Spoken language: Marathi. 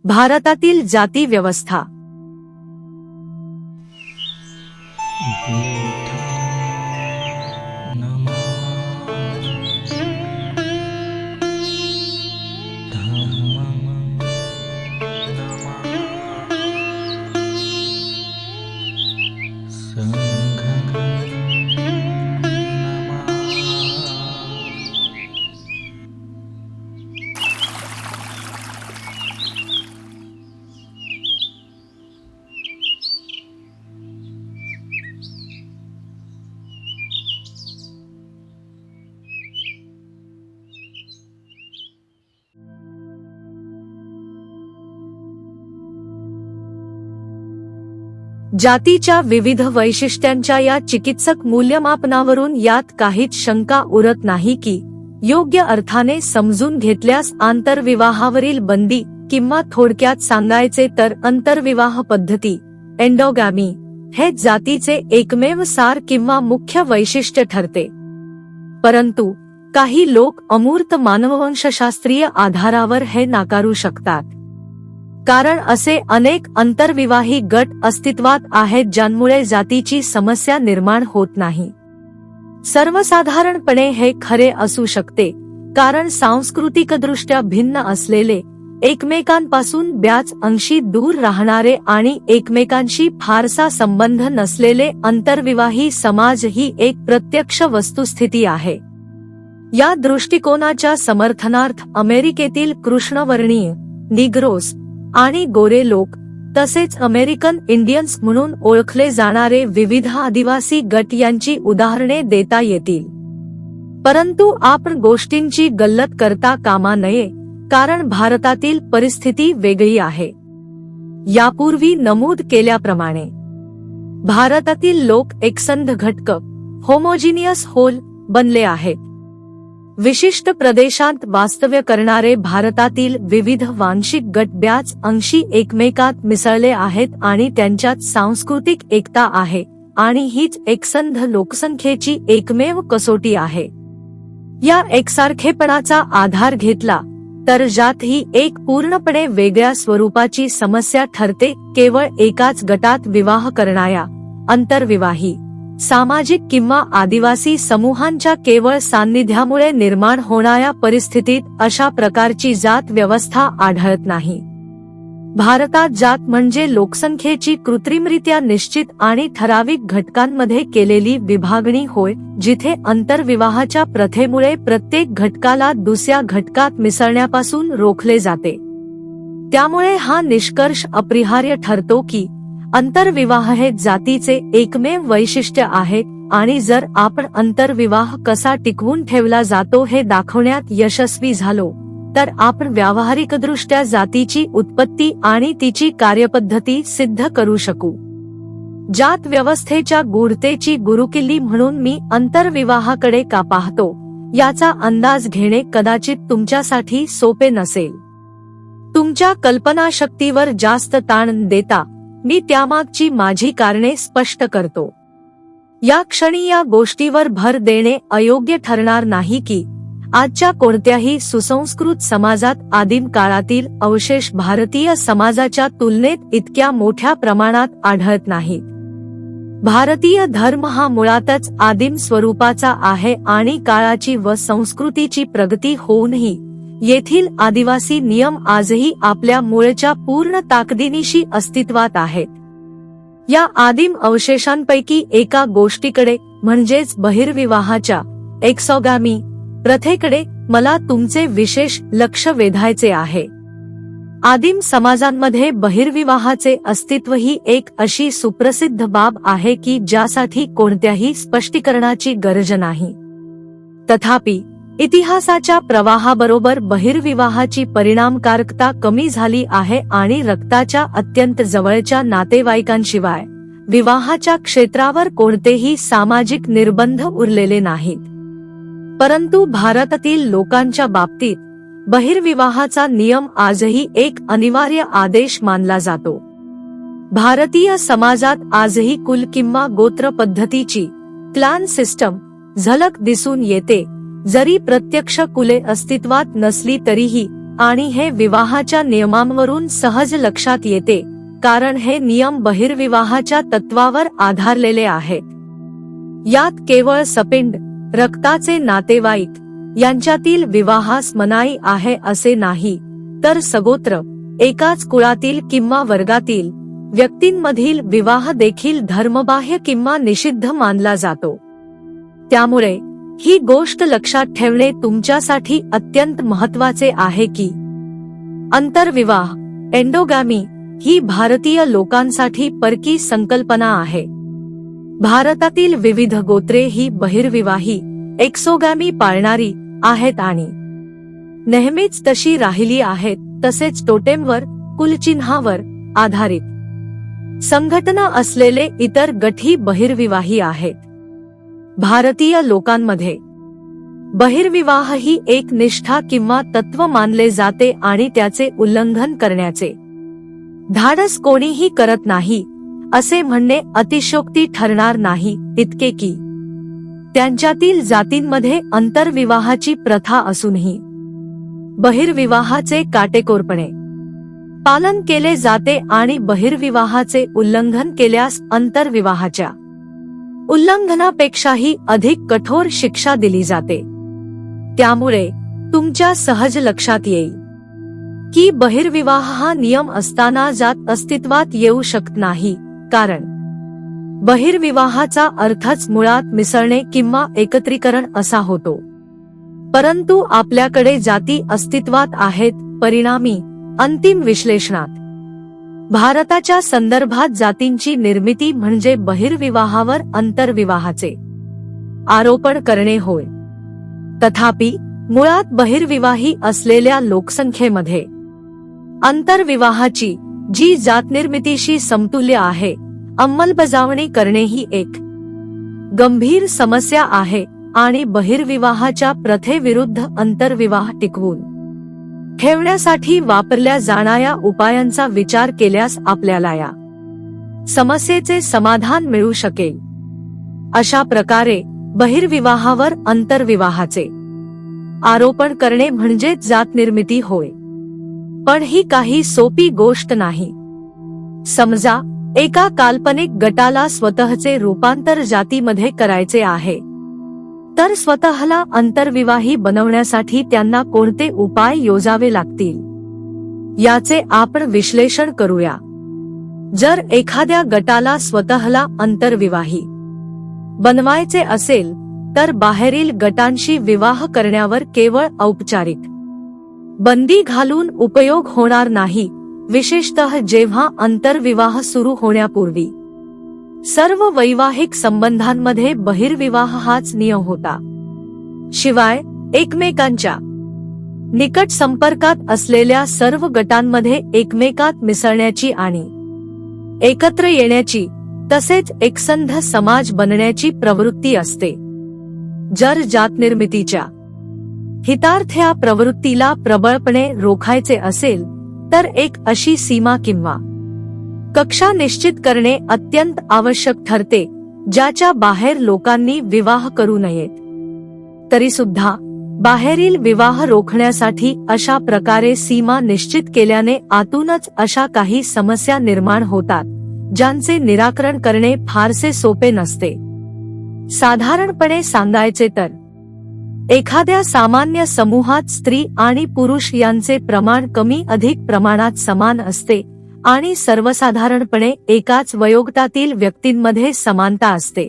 भारतातील जाती व्यवस्था. जातीच्या विविध वैशिष्ट्यांच्या या चिकित्सक मूल्यमापनावरून यात काहीच शंका उरत नाही की योग्य अर्थाने समजून घेतल्यास आंतरविवाहावरील बंदी किंवा थोडक्यात सांगायचे तर आंतरविवाह पद्धती एंडोगॅमी हे जातीचे एकमेव सार किंवा मुख्य वैशिष्ट्य ठरते. परंतु काही लोक अमूर्त मानववंशशास्त्रीय आधारावर हे नाकारू शकतात. कारण असे अनेक आंतरविवाही गट अस्तित्वात आहेत ज्यांमुळे जातीची समस्या निर्माण होत नाही. सर्वसाधारणपणे हे खरे असू शकते कारण सांस्कृतिकदृष्ट्या भिन्न असलेले, एकमेकांपासून बऱ्याच अंशी दूर राहणारे आणि एकमेकांशी फारसा संबंध नसलेले आंतरविवाही समाज ही एक प्रत्यक्ष वस्तुस्थिती आहे. या दृष्टिकोनाच्या समर्थनार्थ अमेरिकेतील कृष्णवर्णीय, निग्रोस आणि गोरे लोक तसेच अमेरिकन इंडियन्स म्हणून ओळखले जाणारे विविध आदिवासी गट यांची उदाहरणे देता येतील. परंतु आपण गोष्टींची गल्लत करता कामा नये कारण भारतातील परिस्थिती वेगळी आहे. यापूर्वी नमूद केल्याप्रमाणे भारतातील लोक एकसंध घटक होमोजिनियस होल बनले आहेत. विशिष्ट प्रदेशांत वास्तव्य करणारे भारतातील विविध वांशिक गट बऱ्याच अंशी एकमेकात मिसळले आहेत आणि त्यांच्यात सांस्कृतिक एकता आहे आणि हीच एकसंध लोकसंख्येची एकमेव कसोटी आहे. या एकसारखेपणाचा आधार घेतला तर जात ही एक पूर्णपणे वेगळ्या स्वरूपाची समस्या ठरते. केवळ एकाच गटात विवाह करणाऱ्या आंतरविवाही सामाजिक किंवा आदिवासी समूहांच्या केवळ सान्निध्यामुळे निर्माण होणाऱ्या परिस्थितीत अशा प्रकारची जात व्यवस्था आढळत नाही. भारतात जात म्हणजे लोकसंख्येची कृत्रिमरित्या निश्चित आणि ठराविक घटकांमध्ये केलेली विभागणी होय, जिथे आंतरविवाहाच्या प्रथेमुळे प्रत्येक घटकाला दुसऱ्या घटकात मिसळण्यापासून रोखले जाते. त्यामुळे हा निष्कर्ष अपरिहार्य ठरतो की आंतरविवाह हे जातीचे एकमेव वैशिष्ट्य आहे आणि जर आपण आंतरविवाह कसा टिकवून ठेवला जातो हे दाखवण्यात यशस्वी झालो तर आपण व्यावहारिकदृष्ट्या जातीची उत्पत्ती आणि तिची कार्यपद्धती सिद्ध करू शकू. जात व्यवस्थेच्या गूढतेची गुरुकिल्ली म्हणून मी आंतरविवाहाकडे का पाहतो याचा अंदाज घेणे कदाचित तुमच्यासाठी सोपे नसेल. तुमच्या कल्पनाशक्तीवर जास्त ताण देता मी त्यामागची माझी कारणे स्पष्ट करतो. या क्षणी या गोष्टीवर भर देणे अयोग्य ठरणार नाही की आजच्या कोणत्याही सुसंस्कृत समाजात आदिम काळातील अवशेष भारतीय समाजाच्या तुलनेत इतक्या मोठ्या प्रमाणात आढळत नाहीत. भारतीय धर्म हा मुळातच आदिम स्वरूपाचा आहे आणि काळाची व संस्कृतीची प्रगती होऊनही येथील आदिवासी नियम आजही आपल्या मूळच्या पूर्ण ताकदीनिशी अस्तित्वात आहेत. या आदिम अवशेषांपैकी एका गोष्टीकडे म्हणजेच बहिर्विवाहाच्या एक्सोगॅमी प्रथेकडे मला तुमचे विशेष लक्ष वेधायचे आहे. आदिम समाजांमध्ये बहिर्विवाहाचे अस्तित्व ही एक अशी सुप्रसिद्ध बाब आहे की ज्यासाठी कोणत्याही स्पष्टीकरणाची गरज नाही. तथापि इतिहासाच्या प्रवाहाबरोबर बहिर्विवाहाची परिणामकारकता कमी झाली आहे आणि रक्ताच्या अत्यंत जवळच्या नातेवाईकांशिवाय विवाहाच्या क्षेत्रावर कोणतेही सामाजिक निर्बंध उरलेले नाहीत. परंतु भारतातील लोकांच्या बाबतीत बहिर्विवाहाचा नियम आजही एक अनिवार्य आदेश मानला जातो. भारतीय समाजात आजही कुल किंवा गोत्र पद्धतीची क्लान सिस्टम झलक दिसून येते. जरी प्रत्यक्ष कुले अस्तित्वात नसली तरीही आणि हे विवाहाच्या नियमांवरून सहज लक्षात येते, कारण हे नियम बहिर्विवाहाच्या तत्वावर आधारलेले आहेत. यात केवळ सपिंड, रक्ताचे नातेवाईक यांच्यातील विवाहास मनाई आहे असे नाही, तर सगोत्र, एकाच कुळातील किंवा वर्गातील व्यक्तींमधील विवाह देखील धर्मबाह्य किंवा निषिद्ध मानला जातो. त्यामुळे ही गोष्ट लक्षात ठेवणे तुमच्यासाठी अत्यंत महत्त्वाचे आहे की आंतरविवाह, एंडोगॅमी ही भारतीय लोकांसाठी परकी संकल्पना आहे. भारतातील विविध गोत्रे ही बहिर्विवाही, एक्सोगॅमी पाळणारी आहेत आणि नेहमीच तशी राहिली आहेत. तसेच टोटेमवर, कुलचिन्हावर आधारित संघटना असलेले इतर गटही बहिर्विवाही आहेत. भारतीय लोकांमध्ये बहिर्विवाह ही एक निष्ठा किंवा तत्व मानले जाते आणि त्याचे उल्लंघन करण्याचे धाडस कोणीही करत नाही असे म्हणणे अतिशयोक्ती ठरणार नाही, इतके की त्यांच्यातील जातींमध्ये आंतरविवाहाची प्रथा असूनही बहिर्विवाहाचे काटेकोरपणे पालन केले जाते आणि बहिर्विवाहाचे उल्लंघन केल्यास आंतरविवाहाच्या उल्लंघनापेक्षाही अधिक कठोर शिक्षा दिली जाते. त्यामुळे तुमच्या सहज लक्षात येईल की बहिर्विवाह हा नियम असताना जात अस्तित्वात येऊ शकत नाही, कारण बहिर्विवाहाचा अर्थच मुळात मिसळणे किंवा एकत्रीकरण असा होतो. परंतु आपल्याकडे जाती अस्तित्वात आहेत. परिणामी अंतिम विश्लेषणात भारताच्या संदर्भात जातींची निर्मिती म्हणजे बहिर्विवाहावर आंतरविवाहाचे आरोपण करणे होय. तथापि मुळात बहिर्विवाही असलेल्या लोकसंख्येमध्ये आंतरविवाहाची, जी जातनिर्मितीशी समतुल्य आहे, अंमलबजावणी करणे ही एक गंभीर समस्या आहे आणि बहिर्विवाहाच्या प्रथेविरुद्ध आंतरविवाह टिकवून ठेवण्यासाठी वापरल्या जाणाऱ्या उपायांचा विचार केल्यास आपल्याला या समस्येचे समाधान मिळू शकेल. अशा प्रकारे बहिर्विवाहावर आंतरविवाहाचे आरोपण करणे म्हणजे जातनिर्मिती होय. पण ही काही सोपी गोष्ट नाही. समजा एका काल्पनिक गटाला स्वतःचे रूपांतर जातीमध्ये करायचे आहे, तर स्वतःला आंतरविवाही बनवण्यासाठी त्यांना कोणते उपाय योजावे लागतील याचे आपण विश्लेषण करूया. जर एखाद्या गटाला स्वतःला आंतरविवाही बनवायचे असेल तर बाहेरील गटांशी विवाह करण्यावर केवळ औपचारिक बंदी घालून उपयोग होणार नाही, विशेषतः जेव्हा आंतरविवाह सुरू होण्यापूर्वी सर्व वैवाहिक संबंधांमध्ये बहिर्विवाह हाच नियम होता. शिवाय एकमेकांच्या निकट संपर्कात असलेल्या सर्व गटांमध्ये एकमेकात मिसळण्याची आणि एकत्र येण्याची, तसेच एकसंध समाज बनण्याची प्रवृत्ती असते. जर जातनिर्मितीच्या हितार्थ या प्रवृत्तीला प्रबळपणे रोखायचे असेल तर एक अशी सीमा किंवा कक्षा निश्चित करणे अत्यंत आवश्यक ठरते, ज्याच्या बाहेर लोकांनी विवाह करू नयेत. तरीसुद्धा बाहेरील विवाह रोखण्यासाठी अशा प्रकारे सीमा निश्चित केल्याने आतूनच अशा काही समस्या निर्माण होतात, ज्यांचे निराकरण करणे फारसे सोपे नसते. साधारणपणे सांगायचे तर एखाद्या सामान्य समूहात स्त्री आणि पुरुष यांचे प्रमाण कमी अधिक प्रमाणात समान असते आणि सर्वसाधारणपणे एकाच वयोगटातील व्यक्तींमध्ये समानता असते.